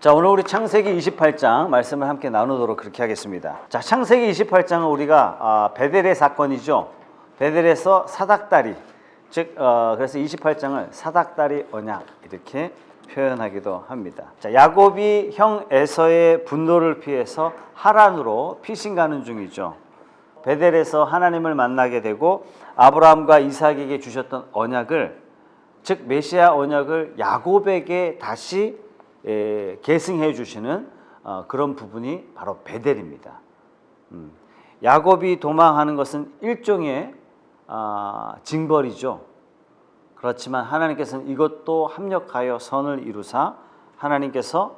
자, 오늘 우리 창세기 28장 말씀을 함께 나누도록 그렇게 하겠습니다. 자, 창세기 28장은 우리가 베델의 사건이죠. 베델에서 사닥다리, 즉 그래서 28장을 사닥다리 언약 이렇게 표현하기도 합니다. 자, 야곱이 형 에서의 분노를 피해서 하란으로 피신 가는 중이죠. 베델에서 하나님을 만나게 되고 아브라함과 이삭에게 주셨던 언약을, 즉 메시아 언약을 야곱에게 다시 계승해 주시는 그런 부분이 바로 베델입니다. 야곱이 도망하는 것은 일종의 징벌이죠. 그렇지만 하나님께서는 이것도 합력하여 선을 이루사 하나님께서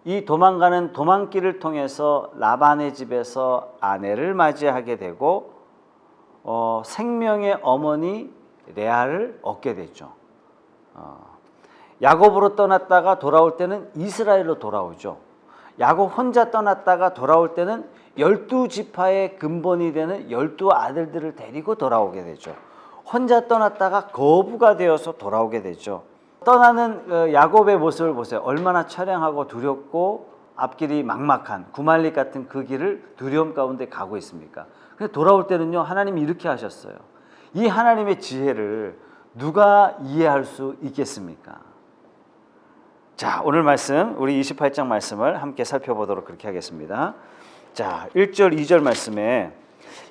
이 도망가는 도망길을 통해서 라반의 집에서 아내를 맞이하게 되고 생명의 어머니 레아를 얻게 되죠. 야곱으로 떠났다가 돌아올 때는 이스라엘로 돌아오죠. 야곱 혼자 떠났다가 돌아올 때는 12지파의 근본이 되는 12아들들을 데리고 돌아오게 되죠. 혼자 떠났다가 거부가 되어서 돌아오게 되죠. 떠나는 야곱의 모습을 보세요. 얼마나 처량하고 두렵고 앞길이 막막한 구말릭 같은 그 길을 두려움 가운데 가고 있습니까? 근데 돌아올 때는요, 하나님이 이렇게 하셨어요. 이 하나님의 지혜를 누가 이해할 수 있겠습니까? 자, 오늘 말씀, 우리 28장 말씀을 함께 살펴보도록 그렇게 하겠습니다. 자, 1절, 2절 말씀에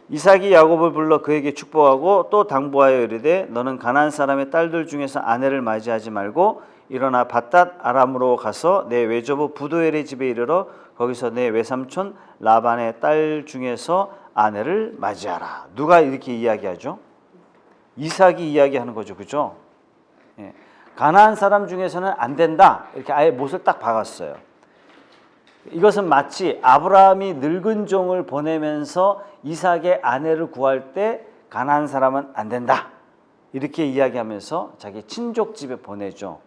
이삭이 야곱을 불러 그에게 축복하고 또 당부하여 이르되 너는 가나안 사람의 딸들 중에서 아내를 맞이하지 말고 일어나 밧닷 아람으로 가서 내 외조부 부두엘의 집에 이르러 거기서 내 외삼촌 라반의 딸 중에서 아내를 맞이하라. 누가 이렇게 이야기하죠? 이삭이 이야기하는 거죠. 그죠? 예. 가나안 사람 중에서는 안 된다. 이렇게 아예 못을 딱 박았어요. 이것은 마치 아브라함이 늙은 종을 보내면서 이삭의 아내를 구할 때 가나안 사람은 안 된다. 이렇게 이야기하면서 자기 친족 집에 보내죠.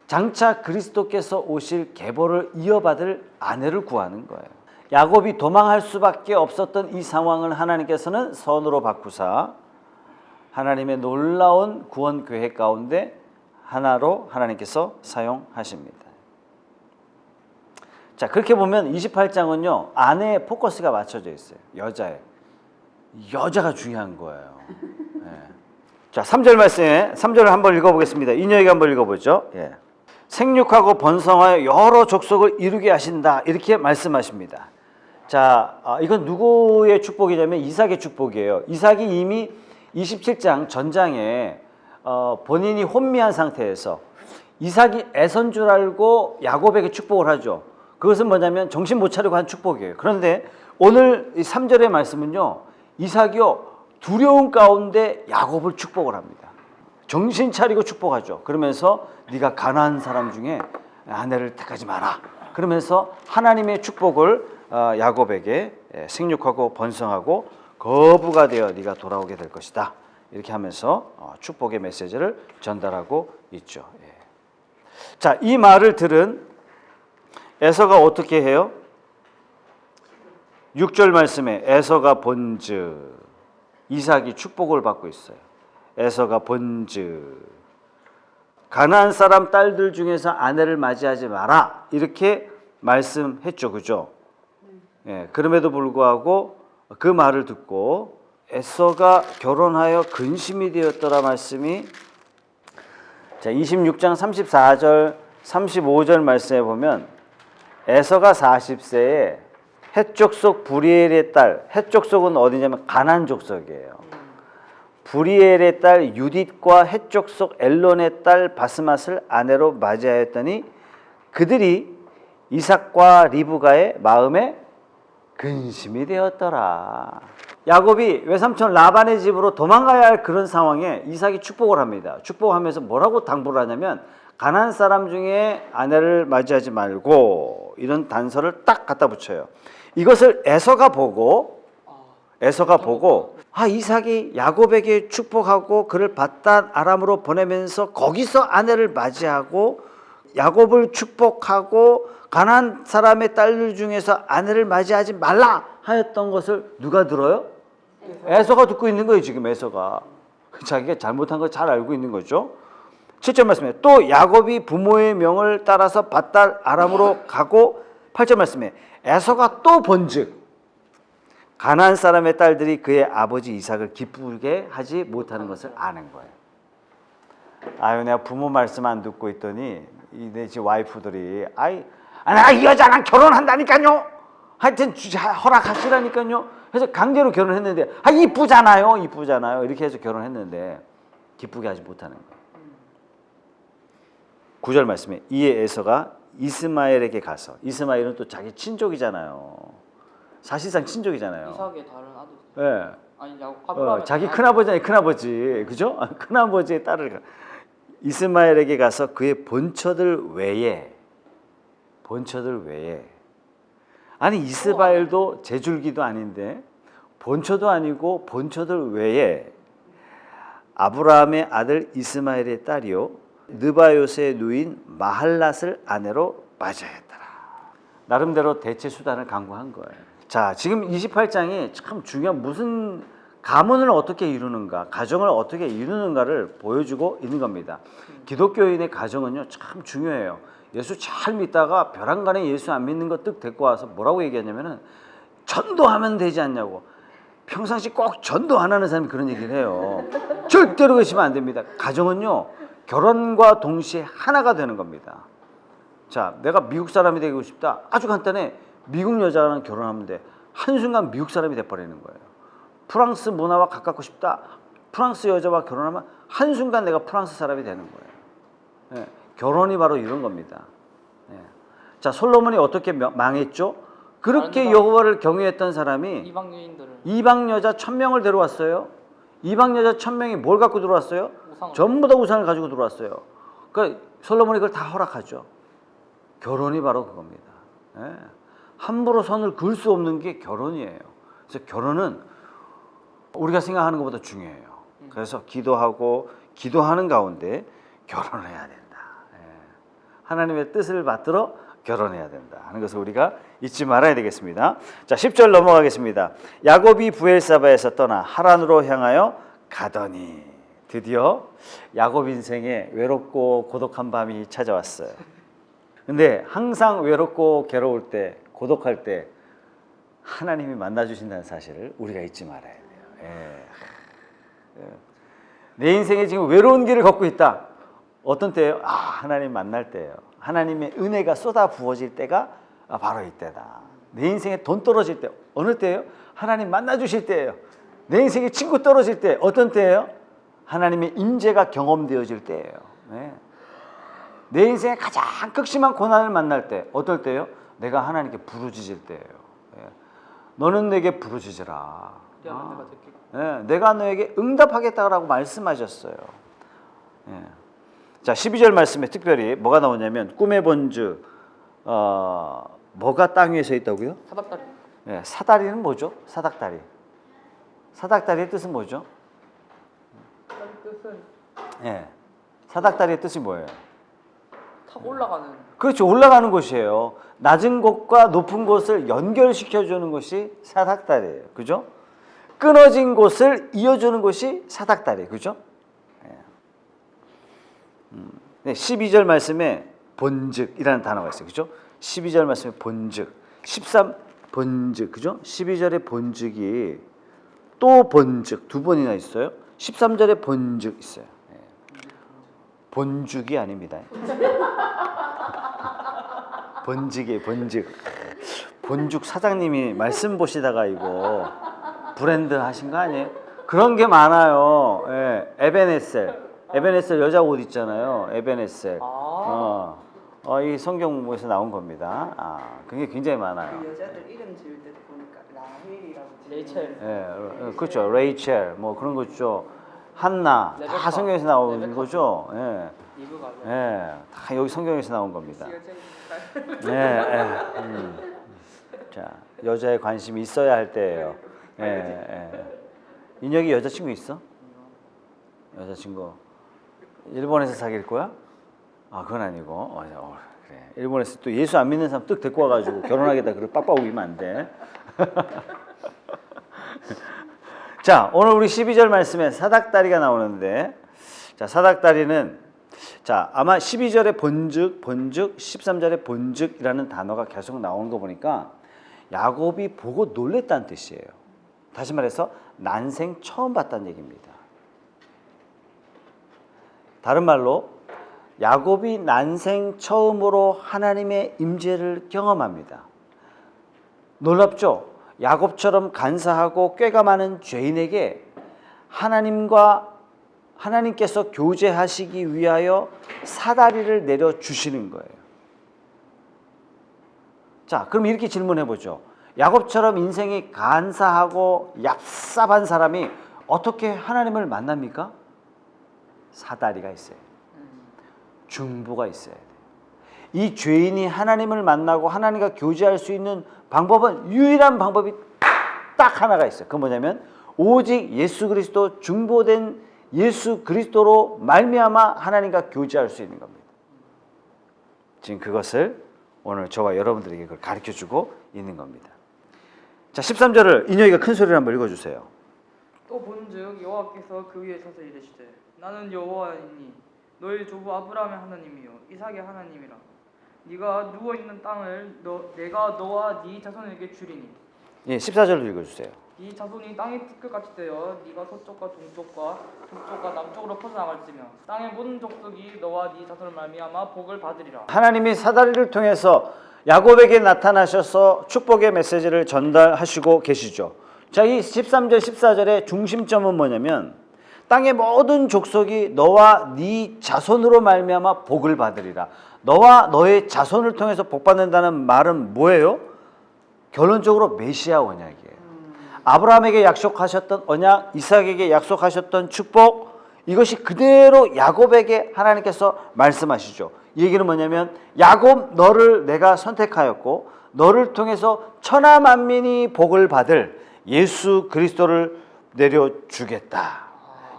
장차 그리스도께서 오실 계보를 이어받을 아내를 구하는 거예요. 야곱이 도망할 수밖에 없었던 이 상황을 하나님께서는 선으로 바꾸사 하나님의 놀라운 구원 계획 가운데 하나로 하나님께서 사용하십니다. 자, 그렇게 보면 28장은요, 아내의 포커스가 맞춰져 있어요. 여자가 중요한 거예요. 네. 자, 3절 말씀에 3절을 한번 읽어보겠습니다. 인여에게 한번 읽어보죠. 예. 생육하고 번성하여 여러 족속을 이루게 하신다. 이렇게 말씀하십니다. 자, 이건 누구의 축복이냐면 이삭의 축복이에요. 이삭이 이미 27장 전장에 본인이 혼미한 상태에서 이삭이 애선 줄 알고 야곱에게 축복을 하죠. 그것은 뭐냐면 정신 못 차리고 한 축복이에요. 그런데 오늘 3절의 말씀은요, 이삭이요 두려움 가운데 야곱을 축복을 합니다. 정신 차리고 축복하죠. 그러면서 네가 가나안 사람 중에 아내를 택하지 마라. 그러면서 하나님의 축복을 야곱에게 생육하고 번성하고 거부가 되어 네가 돌아오게 될 것이다. 이렇게 하면서 축복의 메시지를 전달하고 있죠. 예. 자, 이 말을 들은 에서가 어떻게 해요? 6절 말씀에 에서가 본즉 이삭이 축복을 받고 있어요. 에서가 본즉 가나안 사람 딸들 중에서 아내를 맞이하지 마라. 이렇게 말씀했죠. 그죠? 예, 그럼에도 불구하고 그 말을 듣고 에서가 결혼하여 근심이 되었더라 말씀이, 자, 26장 34절 35절 말씀에 보면 에서가 40세에 헷족속 부리엘의 딸, 헷족속은 어디냐면 가나안 족속이에요. 부리엘의 딸 유딧과 헷족속 엘론의 딸 바스맛을 아내로 맞이하였더니 그들이 이삭과 리브가의 마음에 근심이 되었더라. 야곱이 외삼촌 라반의 집으로 도망가야 할 그런 상황에 이삭이 축복을 합니다. 축복하면서 뭐라고 당부를 하냐면 가나안 사람 중에 아내를 맞이하지 말고 이런 단서를 딱 갖다 붙여요. 이것을 에서가 보고 이삭이 야곱에게 축복하고 그를 밧닷 아람으로 보내면서 거기서 아내를 맞이하고 야곱을 축복하고 가나안 사람의 딸들 중에서 아내를 맞이하지 말라 하였던 것을 누가 들어요? 에서가 듣고 있는 거예요. 지금 에서가 자기가 잘못한 걸 잘 알고 있는 거죠. 7절 말씀에 또 야곱이 부모의 명을 따라서 밧달 아람으로 가고 8절 말씀에 에서가 또 본즉 가나안 사람의 딸들이 그의 아버지 이삭을 기쁘게 하지 못하는 것을 아는 거예요. 아유 내가 부모 말씀 안 듣고 있더니 내 집 와이프들이 나 이 여자랑 결혼한다니까요. 하여튼 허락하시라니까요. 그래서 강제로 결혼했는데 이쁘잖아요. 이렇게 해서 결혼했는데 기쁘게 하지 못하는 거예요. 9절 말씀에 이에 에서가 이스마엘에게 가서 이스마엘은 또 자기 친족이잖아요. 사실상 친족이잖아요. 이삭의 다른 아들. 예. 아니 아브라함의 자기 큰아버지잖아요. 큰아버지. 그죠? 큰아버지의 딸을 이스마엘에게 가서 그의 본처들 외에 아니 이스마엘도 제줄기도 아닌데 본처도 아니고 본처들 외에 아브라함의 아들 이스마엘의 딸이요 느바요스의 누인 마할랏을 아내로 맞아야 했더라. 나름대로 대체 수단을 강구한 거예요. 자, 지금 28장이 참 중요한 무슨 가문을 어떻게 이루는가, 가정을 어떻게 이루는가를 보여주고 있는 겁니다. 기독교인의 가정은요 참 중요해요. 예수 잘 믿다가 벼랑간에 예수 안 믿는 거 뜩 데리고 와서 뭐라고 얘기하냐면은 전도하면 되지 않냐고. 평상시 꼭 전도 안 하는 사람이 그런 얘기를 해요. 절대로 그러시면 안 됩니다. 가정은요 결혼과 동시에 하나가 되는 겁니다. 자, 내가 미국 사람이 되고 싶다. 아주 간단해. 미국 여자랑 결혼하면 돼. 한순간 미국 사람이 돼버리는 거예요. 프랑스 문화와 가깝고 싶다. 프랑스 여자와 결혼하면 한순간 내가 프랑스 사람이 되는 거예요. 예, 결혼이 바로 이런 겁니다. 예. 자, 솔로몬이 어떻게 망했죠? 그렇게 여호와를 경외했던 사람이 이방 여자 1000명을 데려왔어요. 이방 여자 1000명이 뭘 갖고 들어왔어요? 전부 다 우상을 가지고 들어왔어요. 그러니까 솔로몬이 그걸 다 허락하죠. 결혼이 바로 그겁니다. 예. 함부로 선을 그을 수 없는 게 결혼이에요. 그래서 결혼은 우리가 생각하는 것보다 중요해요. 그래서 기도하는 가운데 결혼해야 된다. 예. 하나님의 뜻을 받들어 결혼해야 된다 하는 것을 우리가 잊지 말아야 되겠습니다. 자, 10절 넘어가겠습니다. 야곱이 부엘사바에서 떠나 하란으로 향하여 가더니 드디어 야곱 인생에 외롭고 고독한 밤이 찾아왔어요. 근데 항상 외롭고 괴로울 때, 고독할 때 하나님이 만나주신다는 사실을 우리가 잊지 말아야 돼요. 예. 내 인생에 지금 외로운 길을 걷고 있다. 어떤 때예요? 하나님 만날 때예요. 하나님의 은혜가 쏟아 부어질 때가 바로 이때다. 내 인생에 돈 떨어질 때 어느 때예요? 하나님 만나주실 때예요. 내 인생에 친구 떨어질 때 어떤 때예요? 하나님의 임재가 경험되어질 때예요. 네. 내 인생에 가장 극심한 고난을 만날 때 어떨 때예요? 내가 하나님께 부르짖을 때예요. 네. 너는 내게 부르짖으라. 네. 내가 너에게 응답하겠다라고 말씀하셨어요. 네. 자, 12절 말씀에 특별히 뭐가 나오냐면 꿈에 본즉 뭐가 땅 위에 서 있다고요? 사닥다리. 네, 사다리는 뭐죠? 사닥다리. 사닥다리의 뜻은 뭐죠? 뜻은 네. 사닥다리의 뜻이 뭐예요? 탁 올라가는. 그렇죠. 올라가는 곳이에요. 낮은 곳과 높은 곳을 연결시켜주는 것이 사닥다리예요. 그죠? 끊어진 곳을 이어주는 것이 사닥다리. 그죠? 네, 12절 말씀에 본즉이라는 단어가 있어요. 그죠? 12절 말씀에 본즉, 13 본즉, 그죠? 12절에 본즉이 또 본즉 두 번이나 있어요. 13절에 본즉 있어요. 네. 본죽이 아닙니다. 본직이에요. 본직. 본죽 사장님이 말씀 보시다가 이거 브랜드 하신 거 아니에요? 그런 게 많아요. 예, 에베네셀 여자 옷 있잖아요. 에베네셀. 이 성경에서 나온 겁니다. 그게 굉장히 많아요. 그 여자들 이름 지을 때 보니까 라헬이라고 레이첼. 예, 그렇죠. 레이첼 뭐 그런 거 있죠. 한나 다 성경에서 나온 거죠. 예. 리브가. 예, 다 여기 성경에서 나온 겁니다. 여자이니까. 자, 여자에 관심이 있어야 할 때예요. 인혁이 여자친구 있어? 여자친구 일본에서 사귈 거야? 그건 아니고 그래. 일본에서 또 예수 안 믿는 사람 뜩 데리고 와가지고 결혼하겠다 그걸 빡빡 우기면 안 돼. 자, 오늘 우리 12절 말씀에 사닥다리가 나오는데, 자, 사닥다리는 자, 아마 12절에 본즉, 13절에 본즉이라는 단어가 계속 나오는 거 보니까 야곱이 보고 놀랬다는 뜻이에요. 다시 말해서 난생 처음 봤다는 얘기입니다. 다른 말로 야곱이 난생 처음으로 하나님의 임재를 경험합니다. 놀랍죠? 야곱처럼 간사하고 꾀가 많은 죄인에게 하나님께서 교제하시기 위하여 사다리를 내려주시는 거예요. 자, 그럼 이렇게 질문해 보죠. 야곱처럼 인생이 간사하고 얍삽한 사람이 어떻게 하나님을 만납니까? 사다리가 있어요. 중보가 있어야 돼요. 이 죄인이 하나님을 만나고 하나님과 교제할 수 있는 방법은 유일한 방법이 딱 하나가 있어요. 그건 뭐냐면 오직 예수 그리스도 중보된 예수 그리스도로 말미암아 하나님과 교제할 수 있는 겁니다. 지금 그것을 오늘 저와 여러분들에게 그걸 가르쳐주고 있는 겁니다. 자, 13절을 인용이가 큰 소리로 한번 읽어주세요. 또 본즉 여호와께서 그 위에 서서 이르시되 나는 여호와이니 너희 조부 아브라함의 하나님이요 이삭의 하나님이라. 네가 누워 있는 땅을 내가 너와 네 자손에게 주리니. 예, 14절로 읽어주세요. 네 자손이 땅의 티끌같이 되어 네가 서쪽과 동쪽과 북쪽과 남쪽으로 퍼져나갈지며 땅의 모든 족속이 너와 네 자손을 말미암아 복을 받으리라. 하나님이 사다리를 통해서 야곱에게 나타나셔서 축복의 메시지를 전달하시고 계시죠. 자, 이 13절 14절의 중심점은 뭐냐면 땅의 모든 족속이 너와 네 자손으로 말미암아 복을 받으리라. 너와 너의 자손을 통해서 복 받는다는 말은 뭐예요? 결론적으로 메시아 언약이에요. 아브라함에게 약속하셨던 언약, 이삭에게 약속하셨던 축복, 이것이 그대로 야곱에게 하나님께서 말씀하시죠. 이 얘기는 뭐냐면 야곱 너를 내가 선택하였고 너를 통해서 천하 만민이 복을 받을 예수 그리스도를 내려주겠다.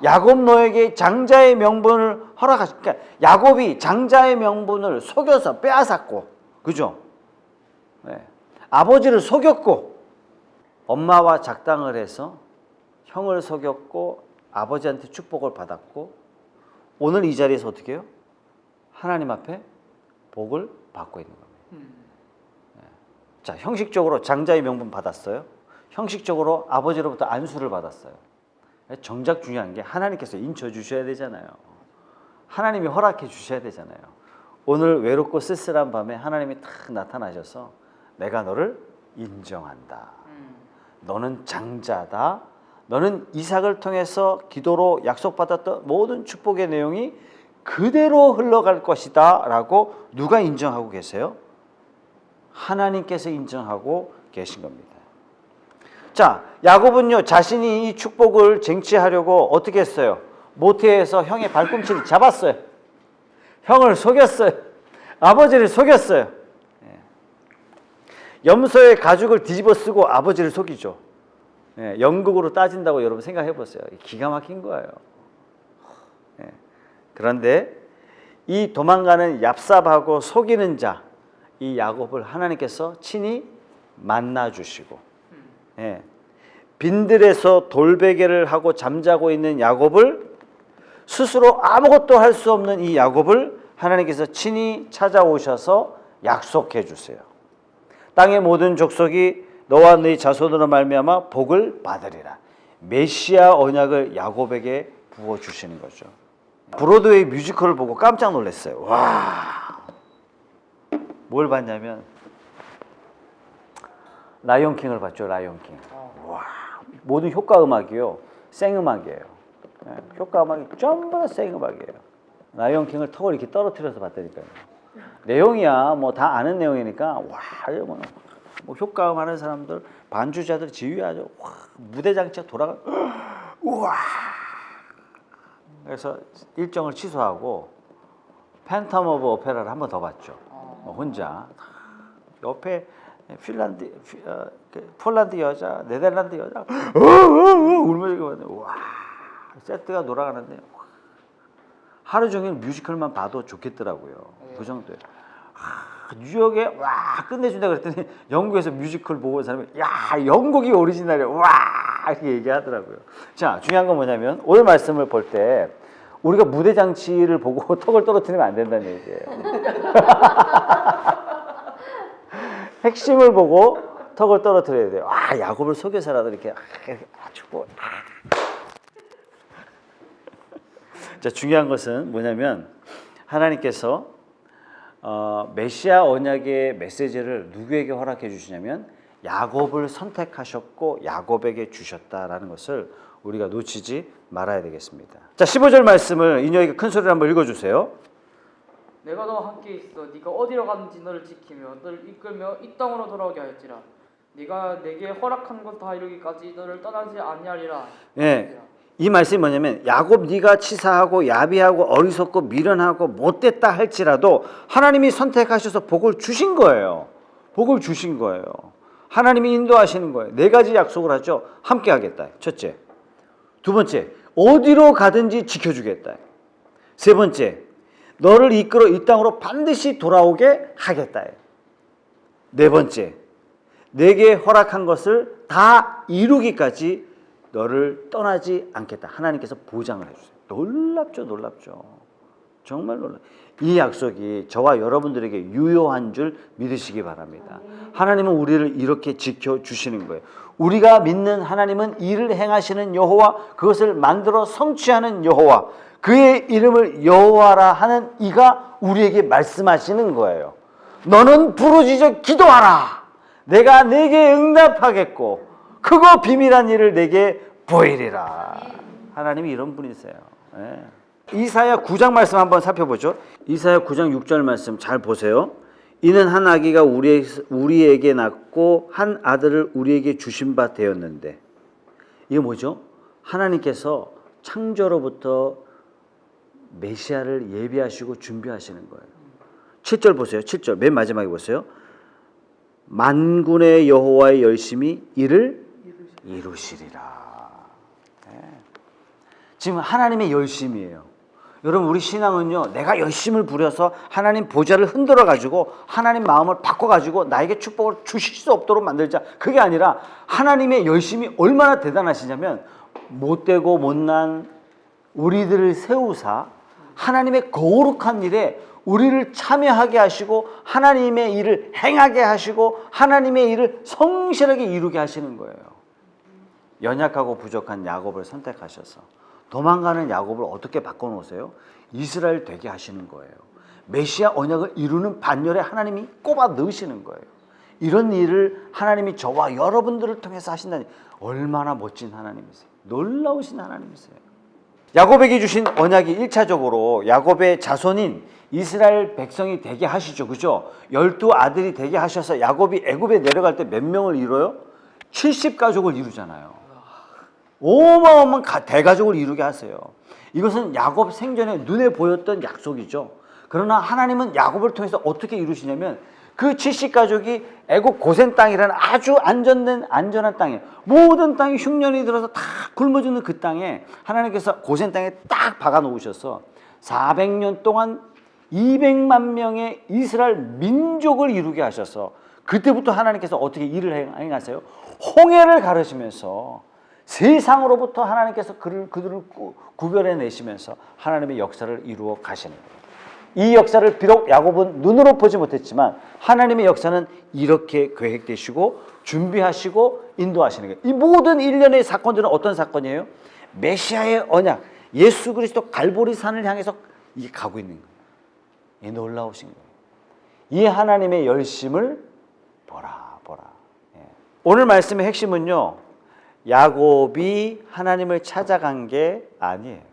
야곱 너에게 장자의 명분을 허락하시니까 야곱이 장자의 명분을 속여서 빼앗았고, 그죠? 네. 아버지를 속였고 엄마와 작당을 해서 형을 속였고 아버지한테 축복을 받았고 오늘 이 자리에서 어떻게 해요? 하나님 앞에 복을 받고 있는 겁니다. 네. 자, 형식적으로 장자의 명분 받았어요. 형식적으로 아버지로부터 안수를 받았어요. 정작 중요한 게 하나님께서 인쳐 주셔야 되잖아요. 하나님이 허락해 주셔야 되잖아요. 오늘 외롭고 쓸쓸한 밤에 하나님이 탁 나타나셔서 내가 너를 인정한다. 너는 장자다. 너는 이삭을 통해서 기도로 약속받았던 모든 축복의 내용이 그대로 흘러갈 것이다 라고 누가 인정하고 계세요? 하나님께서 인정하고 계신 겁니다. 자, 야곱은요 자신이 이 축복을 쟁취하려고 어떻게 했어요? 모태에서 형의 발꿈치를 잡았어요. 형을 속였어요. 아버지를 속였어요. 염소의 가죽을 뒤집어 쓰고 아버지를 속이죠. 연극으로 따진다고 여러분 생각해 보세요. 기가 막힌 거예요. 그런데 이 도망가는 얍삽하고 속이는 자, 이 야곱을 하나님께서 친히 만나 주시고, 빈들에서 돌베개를 하고 잠자고 있는 야곱을 스스로 아무것도 할 수 없는 이 야곱을 하나님께서 친히 찾아오셔서 약속해 주세요. 땅의 모든 족속이 너와 네 자손으로 말미암아 복을 받으리라. 메시아 언약을 야곱에게 부어 주시는 거죠. 브로드웨이 뮤지컬을 보고 깜짝 놀랐어요. 와, 뭘 봤냐면 라이온킹을 봤죠. 라이온킹. 와, 모든 효과 음악이요, 생음악이에요. 효과 음악이 전부 다 생음악이에요. 라이온킹을 턱을 이렇게 떨어뜨려서 봤다니까요. 내용이야 뭐 다 아는 내용이니까 와, 뭐 효과음 하는 사람들, 반주자들 지휘하죠. 와, 무대 장치가 돌아가. 우와. 그래서 일정을 취소하고 팬텀 오브 오페라를 한 번 더 봤죠. 혼자. 옆에 폴란드 여자, 네덜란드 여자 울면서 봤는데 와, 세트가 돌아가는데 하루 종일 뮤지컬만 봐도 좋겠더라고요. 그 정도예요. 뉴욕에 와 끝내준다 그랬더니 영국에서 뮤지컬 보고 온 사람이 야 영국이 오리지널이야 와 이렇게 얘기하더라고요. 자, 중요한 건 뭐냐면 오늘 말씀을 볼 때 우리가 무대 장치를 보고 턱을 떨어뜨리면 안 된다는 얘기예요. 핵심을 보고 턱을 떨어뜨려야 돼요. 아, 야곱을 속여서라도 이렇게 아주 뭐. 자, 중요한 것은 뭐냐면 하나님께서 메시아 언약의 메시지를 누구에게 허락해 주시냐면 야곱을 선택하셨고 야곱에게 주셨다라는 것을 우리가 놓치지 말아야 되겠습니다. 자, 15절 말씀을 인여에게 큰 소리로 한번 읽어주세요. 내가 너와 함께 있어 네가 어디로 가든지 너를 지키며 너를 이끌며 이 땅으로 돌아오게 하였지라. 네가 내게 허락한 것 다 이루기까지 너를 떠나지 아니하리라. 예, 이 말씀이 뭐냐면 야곱 네가 치사하고 야비하고 어리석고 미련하고 못됐다 할지라도 하나님이 선택하셔서 복을 주신 거예요. 복을 주신 거예요. 하나님이 인도하시는 거예요. 네 가지 약속을 하죠. 함께 하겠다. 첫째. 두 번째, 어디로 가든지 지켜주겠다. 세 번째, 너를 이끌어 이 땅으로 반드시 돌아오게 하겠다. 네 번째, 내게 허락한 것을 다 이루기까지 너를 떠나지 않겠다. 하나님께서 보장을 해주세요. 놀랍죠, 놀랍죠. 정말 놀랍. 이 약속이 저와 여러분들에게 유효한 줄 믿으시기 바랍니다. 하나님은 우리를 이렇게 지켜주시는 거예요. 우리가 믿는 하나님은 일을 행하시는 여호와, 그것을 만들어 성취하는 여호와, 그의 이름을 여호와라 하는 이가 우리에게 말씀하시는 거예요. 너는 부르짖어 기도하라. 내가 내게 응답하겠고 크고 비밀한 일을 내게 보이리라. 하나님이 이런 분이세요. 네. 이사야 9장 말씀 한번 살펴보죠. 이사야 9장 6절 말씀 잘 보세요. 이는 한 아기가 우리에게 낳고 한 아들을 우리에게 주신 바 되었는데, 이게 뭐죠? 하나님께서 창조로부터 메시아를 예비하시고 준비하시는 거예요. 7절 보세요. 7절 맨 마지막에 보세요. 만군의 여호와의 열심히 이를 이루시리라. 네. 지금 하나님의 열심이에요. 여러분, 우리 신앙은요, 내가 열심을 부려서 하나님 보좌를 흔들어 가지고 하나님 마음을 바꿔 가지고 나에게 축복을 주실 수 없도록 만들자. 그게 아니라 하나님의 열심이 얼마나 대단하시냐면 못되고 못난 우리들을 세우사 하나님의 거룩한 일에 우리를 참여하게 하시고 하나님의 일을 행하게 하시고 하나님의 일을 성실하게 이루게 하시는 거예요. 연약하고 부족한 야곱을 선택하셔서 도망가는 야곱을 어떻게 바꿔놓으세요? 이스라엘 되게 하시는 거예요. 메시아 언약을 이루는 반열에 하나님이 꼽아 넣으시는 거예요. 이런 일을 하나님이 저와 여러분들을 통해서 하신다니 얼마나 멋진 하나님이세요. 놀라우신 하나님이세요. 야곱에게 주신 언약이 1차적으로 야곱의 자손인 이스라엘 백성이 되게 하시죠. 그죠? 12아들이 되게 하셔서 야곱이 애굽에 내려갈 때 몇 명을 이뤄요? 70가족을 이루잖아요. 어마어마한 대가족을 이루게 하세요. 이것은 야곱 생전에 눈에 보였던 약속이죠. 그러나 하나님은 야곱을 통해서 어떻게 이루시냐면 그 70가족이 애굽 고센 땅이라는 아주 안전한 땅에, 모든 땅이 흉년이 들어서 다 굶어 죽는 그 땅에 하나님께서 고센 땅에 딱 박아 놓으셔서 400년 동안 200만 명의 이스라엘 민족을 이루게 하셔서 그때부터 하나님께서 어떻게 일을 행하세요? 홍해를 가르시면서 세상으로부터 하나님께서 그들을 구별해 내시면서 하나님의 역사를 이루어 가시는 거예요. 이 역사를 비록 야곱은 눈으로 보지 못했지만 하나님의 역사는 이렇게 계획되시고 준비하시고 인도하시는 거예요. 이 모든 일련의 사건들은 어떤 사건이에요? 메시아의 언약, 예수 그리스도 갈보리산을 향해서 이게 가고 있는 거예요. 이 놀라우신 거예요. 이 하나님의 열심을 보라. 예. 오늘 말씀의 핵심은요, 야곱이 하나님을 찾아간 게 아니에요.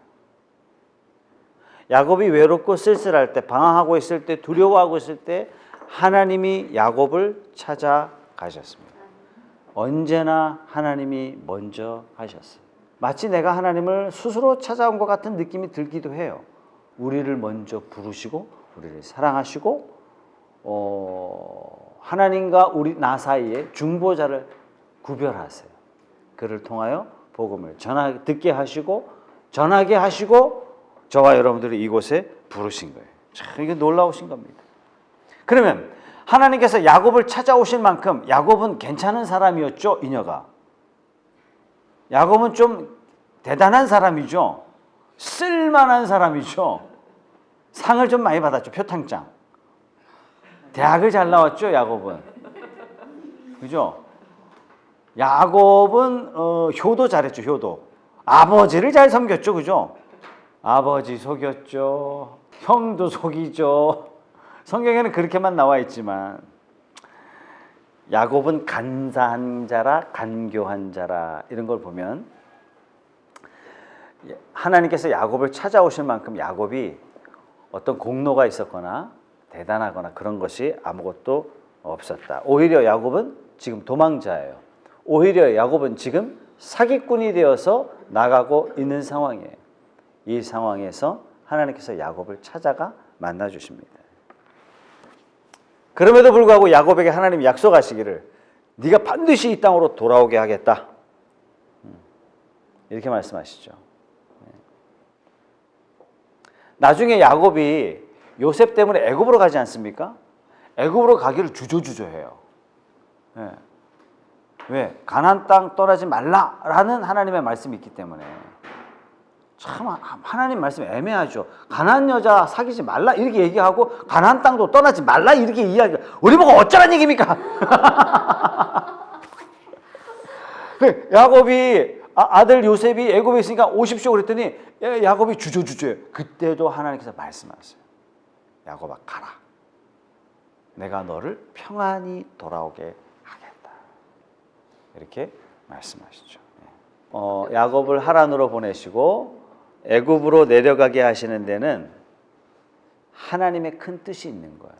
야곱이 외롭고 쓸쓸할 때, 방황하고 있을 때, 두려워하고 있을 때 하나님이 야곱을 찾아가셨습니다. 언제나 하나님이 먼저 하셨어요. 마치 내가 하나님을 스스로 찾아온 것 같은 느낌이 들기도 해요. 우리를 먼저 부르시고 우리를 사랑하시고 하나님과 나 사이에 중보자를 구별하세요. 그를 통하여 복음을 듣게 하시고 전하게 하시고 저와 여러분들을 이곳에 부르신 거예요. 참 이게 놀라우신 겁니다. 그러면 하나님께서 야곱을 찾아오실 만큼 야곱은 괜찮은 사람이었죠, 이녀가. 야곱은 좀 대단한 사람이죠. 쓸만한 사람이죠. 상을 좀 많이 받았죠. 표창장. 대학을 잘 나왔죠. 야곱은. 그죠? 야곱은 효도 잘했죠. 효도. 아버지를 잘 섬겼죠. 그죠? 아버지 속였죠. 형도 속이죠. 성경에는 그렇게만 나와 있지만 야곱은 간사한 자라 간교한 자라 이런 걸 보면 하나님께서 야곱을 찾아오실 만큼 야곱이 어떤 공로가 있었거나 대단하거나 그런 것이 아무것도 없었다. 오히려 야곱은 지금 도망자예요. 오히려 야곱은 지금 사기꾼이 되어서 나가고 있는 상황이에요. 이 상황에서 하나님께서 야곱을 찾아가 만나 주십니다. 그럼에도 불구하고 야곱에게 하나님이 약속하시기를 네가 반드시 이 땅으로 돌아오게 하겠다. 이렇게 말씀하시죠. 나중에 야곱이 요셉 때문에 애굽으로 가지 않습니까? 애굽으로 가기를 주저주저해요. 네. 왜? 가나안 땅 떠나지 말라라는 하나님의 말씀이 있기 때문에. 참 하나님 말씀 애매하죠. 가나안 여자 사귀지 말라 이렇게 얘기하고 가나안 땅도 떠나지 말라 이렇게 이야기. 우리 보고 어쩌란 얘기입니까? 야곱이 아들 요셉이 애굽에 있으니까 오십시오 그랬더니 야곱이 주저주저해요. 그때도 하나님께서 말씀하세요. 야곱아 가라. 내가 너를 평안히 돌아오게 하겠다. 이렇게 말씀하시죠. 야곱을 하란으로 보내시고 애굽으로 내려가게 하시는 데는 하나님의 큰 뜻이 있는 거예요.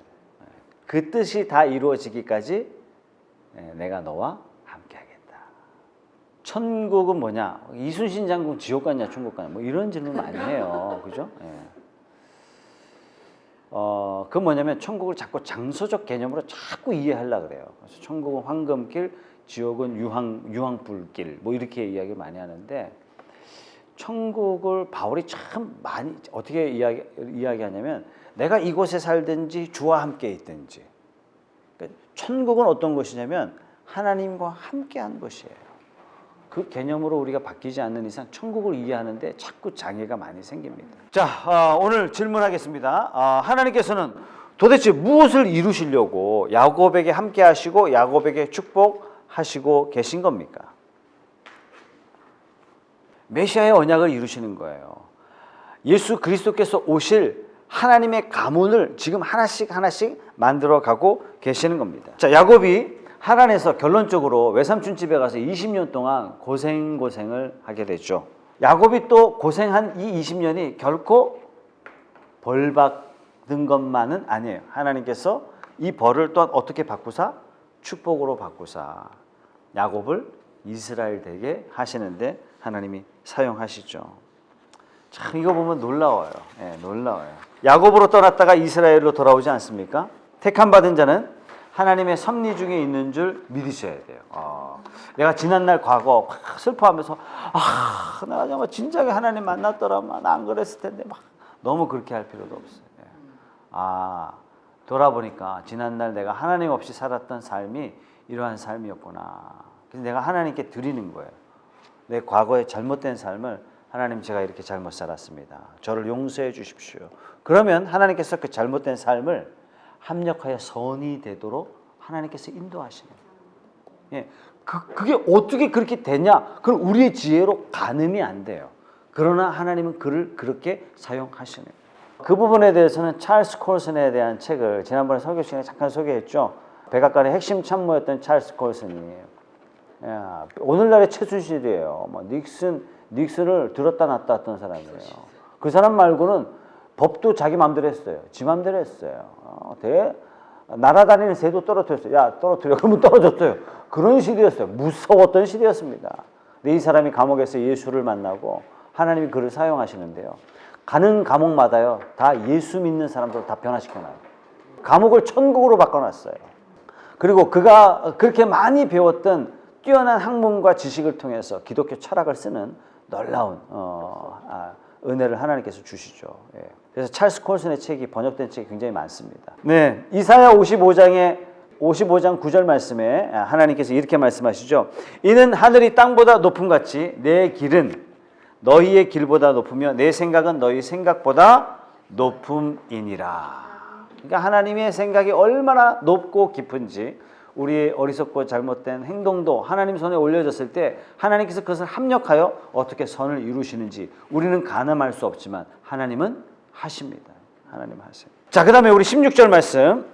그 뜻이 다 이루어지기까지 내가 너와 함께 하겠다. 천국은 뭐냐? 이순신 장군 지옥 갔냐 천국 갔냐 뭐 이런 질문 많이 해요. 그죠? 그 뭐냐면 천국을 자꾸 장소적 개념으로 자꾸 이해하려고 그래요. 그래서 천국은 황금길, 지옥은 유황불길 뭐 이렇게 이야기 많이 하는데 천국을 바울이 참 많이 어떻게 이야기하냐면 내가 이곳에 살든지 주와 함께 있든지 그러니까 천국은 어떤 것이냐면 하나님과 함께한 것이에요. 그 개념으로 우리가 바뀌지 않는 이상 천국을 이해하는데 자꾸 장애가 많이 생깁니다. 자, 오늘 질문하겠습니다. 하나님께서는 도대체 무엇을 이루시려고 야곱에게 함께 하시고 야곱에게 축복하시고 계신 겁니까? 메시아의 언약을 이루시는 거예요. 예수 그리스도께서 오실 하나님의 가문을 지금 하나씩 만들어 가고 계시는 겁니다. 자, 야곱이 하란에서 결론적으로 외삼촌 집에 가서 20년 동안 고생을 하게 되죠. 야곱이 또 고생한 이 20년이 결코 벌 받은 것만은 아니에요. 하나님께서 이 벌을 또한 어떻게 바꾸사? 축복으로 바꾸사 야곱을 이스라엘 되게 하시는데 하나님이 사용하시죠. 참 이거 보면 놀라워요. 놀라워요. 야곱으로 떠났다가 이스라엘로 돌아오지 않습니까? 택함 받은 자는 하나님의 섭리 중에 있는 줄 믿으셔야 돼요. 내가 지난날 과거 막 슬퍼하면서 내가 정말 진작에 하나님 만났더라면 안 그랬을 텐데 막 너무 그렇게 할 필요도 없어요. 돌아보니까 지난날 내가 하나님 없이 살았던 삶이 이러한 삶이었구나. 그래서 내가 하나님께 드리는 거예요. 내 과거의 잘못된 삶을 하나님 제가 이렇게 잘못 살았습니다. 저를 용서해 주십시오. 그러면 하나님께서 그 잘못된 삶을 합력하여 선이 되도록 하나님께서 인도하시는 거예요. 그게 어떻게 그렇게 되냐? 그건 우리의 지혜로 가늠이 안 돼요. 그러나 하나님은 그를 그렇게 사용하시는 거예요. 그 부분에 대해서는 찰스 콜슨에 대한 책을 지난번에 설교 시간에 잠깐 소개했죠. 백악관의 핵심 참모였던 찰스 콜슨이 오늘날의 최순실이에요. 닉슨을 들었다 놨다 했던 사람이에요. 그 사람 말고는 법도 자기 마음대로 했어요. 지 마음대로 했어요. 날아다니는 새도 떨어뜨렸어요. 야 떨어뜨려. 그러면 떨어졌어요. 그런 시대였어요. 무서웠던 시대였습니다. 근데 이 사람이 감옥에서 예수를 만나고 하나님이 그를 사용하시는데요. 가는 감옥마다요 다 예수 믿는 사람들을 다 변화시켜놔요. 감옥을 천국으로 바꿔놨어요. 그리고 그가 그렇게 많이 배웠던 뛰어난 학문과 지식을 통해서 기독교 철학을 쓰는 놀라운 은혜를 하나님께서 주시죠. 그래서 찰스 콜슨의 책이 번역된 책이 굉장히 많습니다. 네, 이사야 55장 9절 말씀에 하나님께서 이렇게 말씀하시죠. 이는 하늘이 땅보다 높음같이 내 길은 너희의 길보다 높으며 내 생각은 너희 생각보다 높음이니라. 그러니까 하나님의 생각이 얼마나 높고 깊은지 우리의 어리석고 잘못된 행동도 하나님 손에 올려졌을 때 하나님께서 그것을 합력하여 어떻게 선을 이루시는지 우리는 가늠할 수 없지만 하나님은 하십니다. 하나님 하세요. 자, 그 다음에 우리 16절 말씀.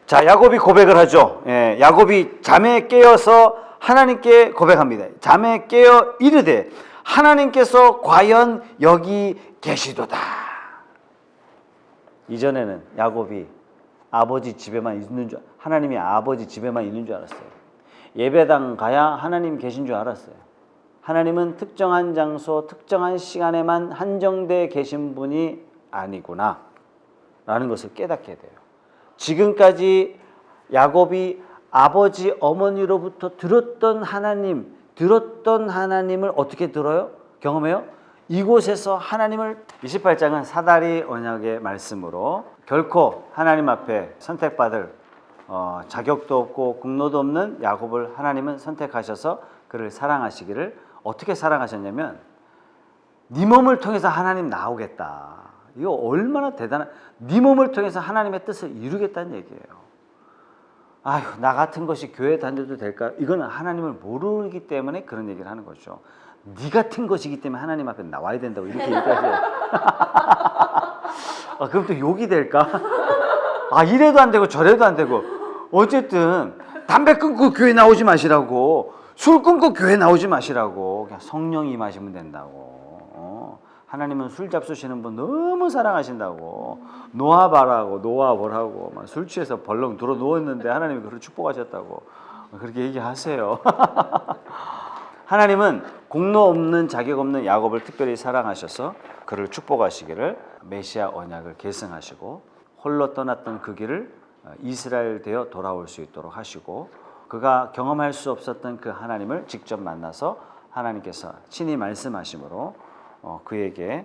자, 야곱이 고백을 하죠. 예, 야곱이 잠에 깨어서 하나님께 고백합니다. 잠에 깨어 이르되 하나님께서 과연 여기 계시도다. 이전에는 야곱이 아버지 집에만 있는 줄, 하나님이 아버지 집에만 있는 줄 알았어요. 예배당 가야 하나님 계신 줄 알았어요. 하나님은 특정한 장소, 특정한 시간에만 한정돼 계신 분이 아니구나 라는 것을 깨닫게 돼요. 지금까지 야곱이 아버지 어머니로부터 들었던 하나님을 어떻게 들어요? 경험해요? 이곳에서 하나님을 28장은 사다리 언약의 말씀으로 결코 하나님 앞에 선택받을 자격도 없고 공로도 없는 야곱을 하나님은 선택하셔서 그를 사랑하시기를 어떻게 사랑하셨냐면 네 몸을 통해서 하나님 나오겠다. 이거 얼마나 대단한, 네 몸을 통해서 하나님의 뜻을 이루겠다는 얘기예요. 아휴, 나 같은 것이 교회 다녀도 될까? 이거는 하나님을 모르기 때문에 그런 얘기를 하는 거죠. 네 같은 것이기 때문에 하나님 앞에 나와야 된다고 이렇게 얘기하세요. 그럼 또 욕이 될까? 이래도 안 되고 저래도 안 되고. 어쨌든 담배 끊고 교회 나오지 마시라고, 술 끊고 교회 나오지 마시라고. 그냥 성령이 임하시면 된다고. 하나님은 술 잡수시는 분 너무 사랑하신다고. 노아바라고 노아보라고 막 술 취해서 벌렁 들어 누웠는데 하나님이 그를 축복하셨다고 그렇게 얘기하세요. 하나님은 공로 없는 자격 없는 야곱을 특별히 사랑하셔서 그를 축복하시기를 메시아 언약을 계승하시고 홀로 떠났던 그 길을 이스라엘 되어 돌아올 수 있도록 하시고 그가 경험할 수 없었던 그 하나님을 직접 만나서 하나님께서 친히 말씀하심으로 그에게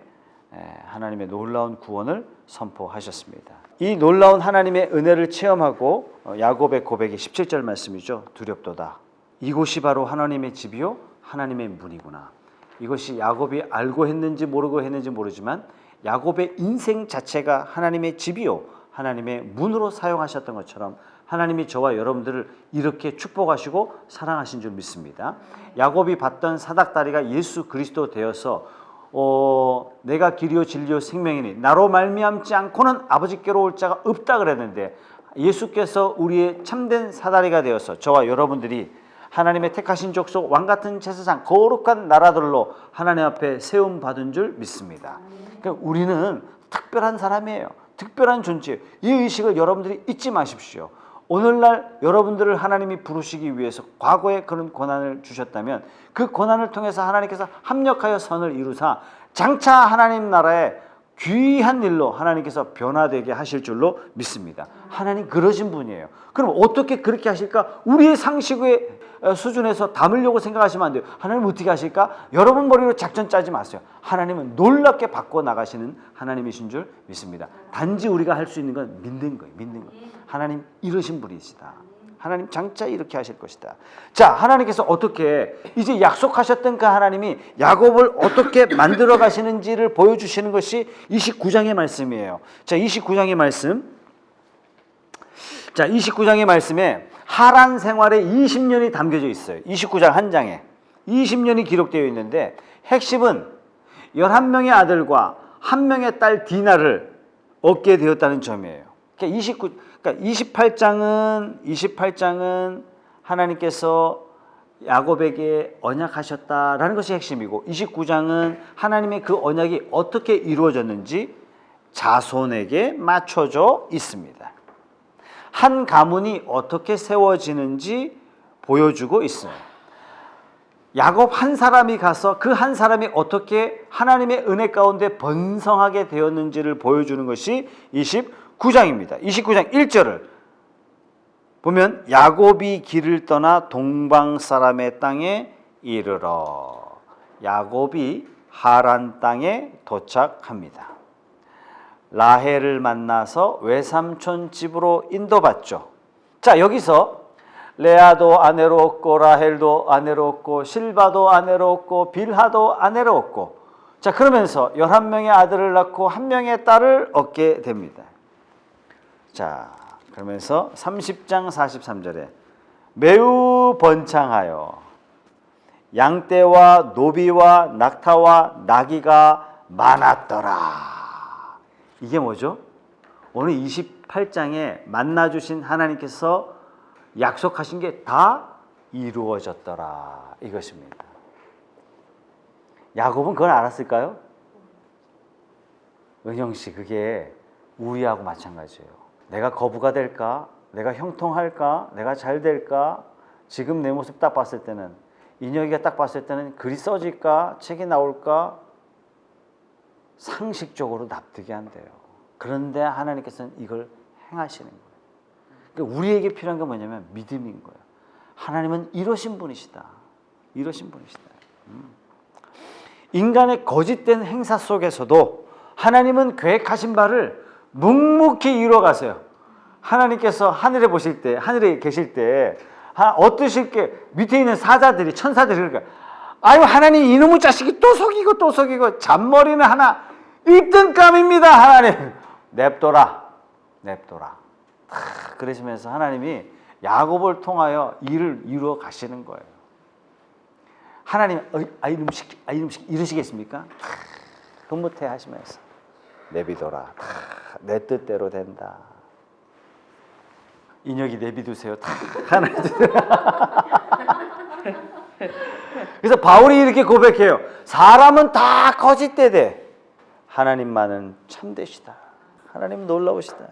하나님의 놀라운 구원을 선포하셨습니다. 이 놀라운 하나님의 은혜를 체험하고 야곱의 고백이 17절 말씀이죠. 두렵도다. 이곳이 바로 하나님의 집이요 하나님의 문이구나. 이것이 야곱이 알고 했는지 모르고 했는지 모르지만 야곱의 인생 자체가 하나님의 집이요 하나님의 문으로 사용하셨던 것처럼 하나님이 저와 여러분들을 이렇게 축복하시고 사랑하신 줄 믿습니다. 야곱이 받던 사닥다리가 예수 그리스도 되어서 내가 길이요 진리요 생명이니 나로 말미암지 않고는 아버지께로 올 자가 없다 그랬는데 예수께서 우리의 참된 사다리가 되어서 저와 여러분들이 하나님의 택하신 족속 왕같은 제사장 거룩한 나라들로 하나님 앞에 세움 받은 줄 믿습니다. 그러니까 우리는 특별한 사람이에요. 특별한 존재예요. 이 의식을 여러분들이 잊지 마십시오. 오늘날 여러분들을 하나님이 부르시기 위해서 과거에 그런 권한을 주셨다면 그 권한을 통해서 하나님께서 합력하여 선을 이루사 장차 하나님 나라의 귀한 일로 하나님께서 변화되게 하실 줄로 믿습니다. 하나님 그러신 분이에요. 그럼 어떻게 그렇게 하실까? 우리의 상식의 수준에서 담으려고 생각하시면 안 돼요. 하나님 어떻게 하실까? 여러분 머리로 작전 짜지 마세요. 하나님은 놀랍게 바꿔 나가시는 하나님이신 줄 믿습니다. 단지 우리가 할 수 있는 건 믿는 거예요. 믿는 거. 하나님 이러신 분이시다. 하나님 장차 이렇게 하실 것이다. 자, 하나님께서 어떻게 이제 약속하셨던 그 하나님이 야곱을 어떻게 만들어 가시는지를 보여주시는 것이 29장의 말씀이에요. 자, 29장의 말씀. 자, 29장의 말씀에 하란 생활의 20년이 담겨져 있어요. 29장 한 장에 20년이 기록되어 있는데 핵심은 11명의 아들과 1명의 딸 디나를 얻게 되었다는 점이에요. 그러니까 28장은 하나님께서 야곱에게 언약하셨다라는 것이 핵심이고 29장은 하나님의 그 언약이 어떻게 이루어졌는지 자손에게 맞춰져 있습니다. 한 가문이 어떻게 세워지는지 보여주고 있어요. 야곱 한 사람이 가서 그 한 사람이 어떻게 하나님의 은혜 가운데 번성하게 되었는지를 보여주는 것이 29장입니다. 29장 1절을 보면 야곱이 길을 떠나 동방 사람의 땅에 이르러 야곱이 하란 땅에 도착합니다. 라헬을 만나서 외삼촌 집으로 인도받죠. 자, 여기서 레아도 아내로 얻고 라헬도 아내로 얻고 실바도 아내로 얻고 빌하도 아내로 얻고 자 그러면서 11명의 아들을 낳고 1명의 딸을 얻게 됩니다. 자 그러면서 30장 43절에 매우 번창하여 양떼와 노비와 낙타와 나귀가 많았더라. 이게 뭐죠? 오늘 28장에 만나주신 하나님께서 약속하신 게 다 이루어졌더라 이것입니다. 야곱은 그걸 알았을까요? 은영씨 그게 우리하고 마찬가지예요. 내가 거부가 될까? 내가 형통할까? 내가 잘 될까? 지금 내 모습 딱 봤을 때는 인혁이가 딱 봤을 때는 글이 써질까? 책이 나올까? 상식적으로 납득이 안 돼요. 그런데 하나님께서는 이걸 행하시는 거예요. 그러니까 우리에게 필요한 건 뭐냐면 믿음인 거예요. 하나님은 이러신 분이시다. 이러신 분이시다. 인간의 거짓된 행사 속에서도 하나님은 계획하신 바를 묵묵히 이루어가세요. 하나님께서 하늘에 보실 때, 하늘에 계실 때 어떠실 게 밑에 있는 사자들이 천사들이 그러니까 아유 하나님 이놈의 자식이 또 속이고 잔머리는 하나 1등감입니다 하나님 냅둬라 그러시면서 하나님이 야곱을 통하여 일을 이루어 가시는 거예요. 하나님 이놈식 이러시겠습니까? 흐뭇해 하시면서 내비둬라 내 뜻대로 된다. 인혁이 내비두세요. 다 하나님 그래서 바울이 이렇게 고백해요. 사람은 다 거짓되되 하나님만은 참되시다. 하나님 놀라우시다.